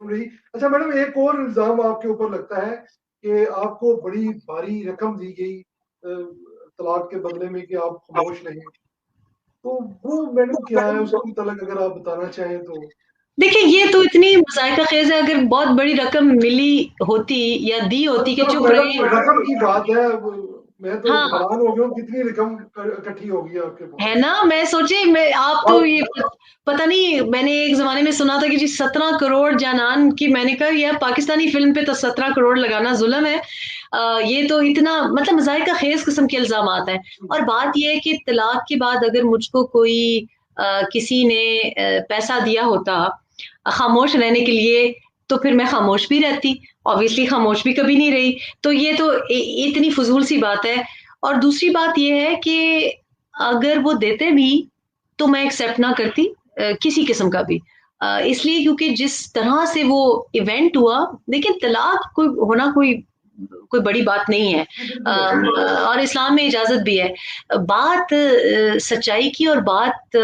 रही। अच्छा मैडम, एक और इल्ज़ाम आपके ऊपर लगता है कि आपको बड़ी भारी रकम दी गई तलाक के बदले में कि आप खामोश रहें। तो वो मैडम क्या है? उसके मुतल्लिक़ अगर आप बताना चाहें तो? देखिए, ये तो इतनी ज़ायक़ा-ख़ेज़ है, अगर बहुत बड़ी रकम मिली होती या दी होती कि चलो चुप मैडम, रहे। रकम की बात है, अब मैं तो हाँ, हैरान हो गया हूँ कितनी रकम इकट्ठी होगी आपके है पास? ना? मैं सोची मैं आप तो ये पता नहीं, मैंने एक ज़माने में सुना था कि जी 17 करोड़ जानान की, मैंने कहा यार पाकिस्तानी फ़िल्म पे तो 17 करोड़ लगाना ज़ुल्म है। ये तो इतना मतलब ज़ायक़ा-ख़ेज़ किस्म के इल्ज़ामात हैं। और बात ये है कि तलाक के बाद अगर मुझको कोई किसी ने पैसा दिया होता खामोश रहने के लिए, तो फिर मैं खामोश भी रहती। ऑब्वियसली खामोश भी कभी नहीं रही। तो ये तो इतनी फ़ुज़ूल सी बात है। और दूसरी बात ये है कि अगर वो देते भी, तो मैं एक्सेप्ट ना करती किसी किस्म का भी। इसलिए क्योंकि जिस तरह से वो इवेंट हुआ, देखिए तलाक कोई होना कोई कोई बड़ी बात नहीं है। जी, बिल्कुल है। और इस्लाम में इजाज़त भी है। बात सच्चाई की और बात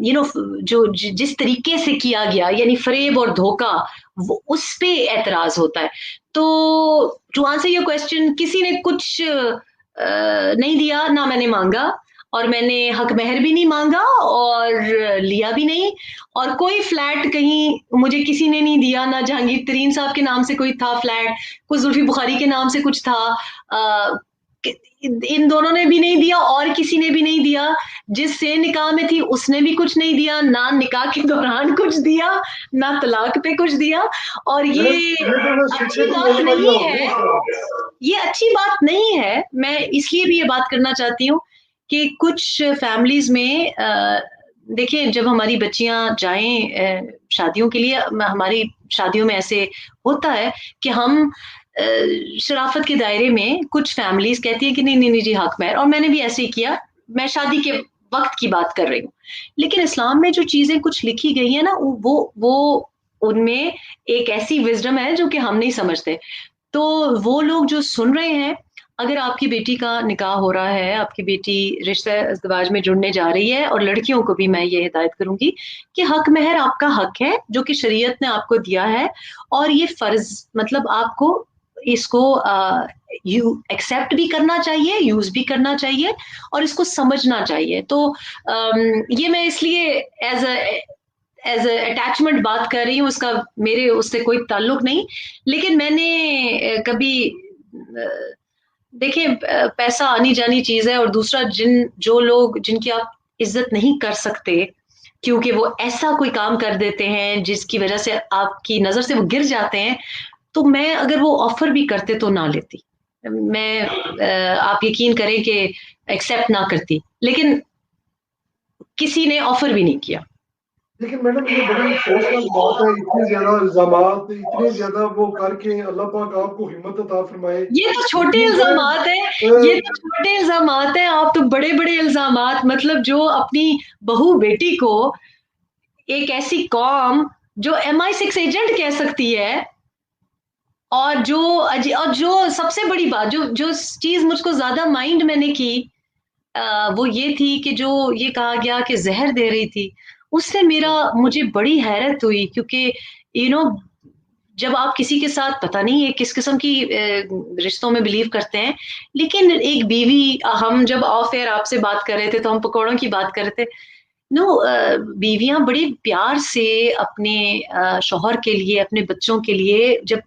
यू नो जो जिस तरीके से किया गया यानी फ़रेब और धोखा, वो उस पे एतराज़ होता है। तो टू आंसर योर क्वेश्चन, किसी ने कुछ नहीं दिया, ना मैंने माँगा और मैंने हक महर भी नहीं माँगा और लिया भी नहीं। और कोई फ्लैट कहीं मुझे किसी ने नहीं दिया, ना जहांगीर तरीन साहब के नाम से कोई था फ्लैट, कुछ जुल्फी बुखारी के नाम से कुछ था। अ, इन दोनों ने भी नहीं दिया और किसी ने भी नहीं दिया। जिससे निकाह में थी उसने भी कुछ नहीं दिया, ना निकाह के दौरान कुछ दिया, ना तलाक पे कुछ दिया। और मैडम, ये ये तो मैं अच्छी सिक्रेट बात मोहल्ला नहीं हो गया है। इसका। ये अच्छी बात नहीं है। मैं इसलिए भी ये बात करना चाहती हूँ कि कुछ फैमिलीज में देखिए, जब हमारी बच्चियां जाएं शादियों के लिए, हमारी शादियों में ऐसे होता है कि हम अ, शराफत के दायरे में कुछ फैमिलीज कहती है कि नहीं नहीं नहीं जी हक महर, और मैंने भी ऐसे ही किया। मैं शादी के वक्त की बात कर रही हूँ। लेकिन इस्लाम में जो चीजें कुछ लिखी गई है ना, वो उनमें एक ऐसी विजडम है जो कि हम नहीं समझते। तो वो लोग जो सुन रहे हैं, अगर आपकी बेटी का निकाह हो रहा है, आपकी बेटी रिश्ते इज़्दिवाज में जुड़ने जा रही है, और लड़कियों को भी मैं ये हिदायत करूंगी कि हक महर आपका हक है जो कि शरीयत ने आपको दिया है। और ये फर्ज मतलब आपको इसको यू एक्सेप्ट भी करना चाहिए, यूज भी करना चाहिए और इसको समझना चाहिए। तो ये मैं इसलिए एज एज अटैचमेंट बात कर रही हूँ, उसका मेरे उससे कोई ताल्लुक नहीं। लेकिन मैंने कभी देखिए, पैसा आनी जानी चीज है। और दूसरा, जो लोग जिनकी आप इज्जत नहीं कर सकते क्योंकि वो ऐसा कोई काम कर देते हैं जिसकी वजह से आपकी नजर से वो गिर जाते हैं, तो मैं अगर वो ऑफर भी करते तो ना लेती। मैं आप यकीन करें कि एक्सेप्ट ना करती। लेकिन किसी ने ऑफर भी नहीं किया। लेकिन मैडम, ये बड़ी अफ़सोसनाक बात है, इतने ज़्यादा इल्ज़ामात, इतने ज़्यादा वो करके अल्लाह पाक आपको हिम्मत अता फ़रमाए। ये तो छोटे यकीन करें इल्जामात है। ये तो छोटे इल्जामात है। आप तो बड़े बड़े इल्जामात, मतलब जो अपनी बहू बेटी को एक ऐसी कौम जो MI6 एजेंट कह सकती है, और और जो सबसे बड़ी बात, जो जो चीज मुझको ज्यादा माइंड मैंने की, वो ये थी कि जो ये कहा गया कि जहर दे रही थी, उससे मेरा मुझे बड़ी हैरत हुई। क्योंकि यू नो जब आप किसी के साथ, पता नहीं ये किस किस्म की रिश्तों में बिलीव करते हैं, लेकिन एक बीवी, हम जब ऑफ एयर आपसे बात कर रहे थे तो हम पकौड़ों की बात कर रहे थे। नो, बीवियां बड़े प्यार से अपने शौहर के लिए, अपने बच्चों के लिए जब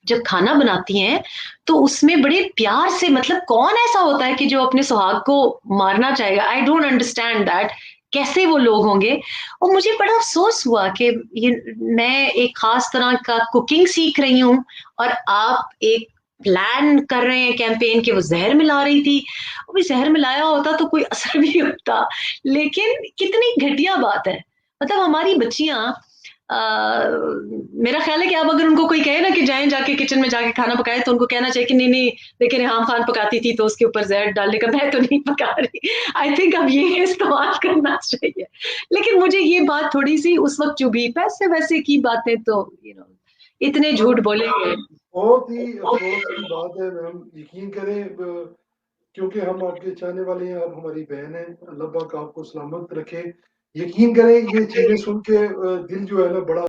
जब खाना बनाती हैं, तो उसमें बड़े प्यार से, मतलब कौन ऐसा होता है कि जो अपने सुहाग को मारना चाहेगा? आई डोंट अंडरस्टैंड दैट, कैसे वो लोग होंगे। और मुझे बड़ा अफसोस हुआ कि ये मैं एक खास तरह का कुकिंग सीख रही हूँ और आप एक प्लान कर रहे हैं कैंपेन के, वो जहर मिला रही थी। वो भी जहर मिलाया होता तो कोई असर भी होता। लेकिन कितनी घटिया बात है। मतलब हमारी बच्चियां, मेरा ख्याल है कि अब अगर उनको कोई कहे ना कि जाएं जाके किचन में जाके खाना पकाए, तो उनको कहना चाहिए कि नहीं नहीं, लेकिन रेहाम खान पकाती थी तो उसके ऊपर जहर डालने का, मैं तो नहीं पका रही। आई थिंक अब ये इस्तेमाल करना चाहिए। लेकिन मुझे ये बात थोड़ी सी उस वक्त चुभी, पैसे वैसे की बातें तो इतने झूठ बोलेंगे। बहुत ही अफ़सोस की बात है मैम, यकीन करें क्योंकि हम आपके चाहने वाले हैं, आप हमारी बहन हैं, अल्लाह पाक आपको सलामत रखे। यकीन करें ये चीज़ें सुन के दिल जो है ना बड़ा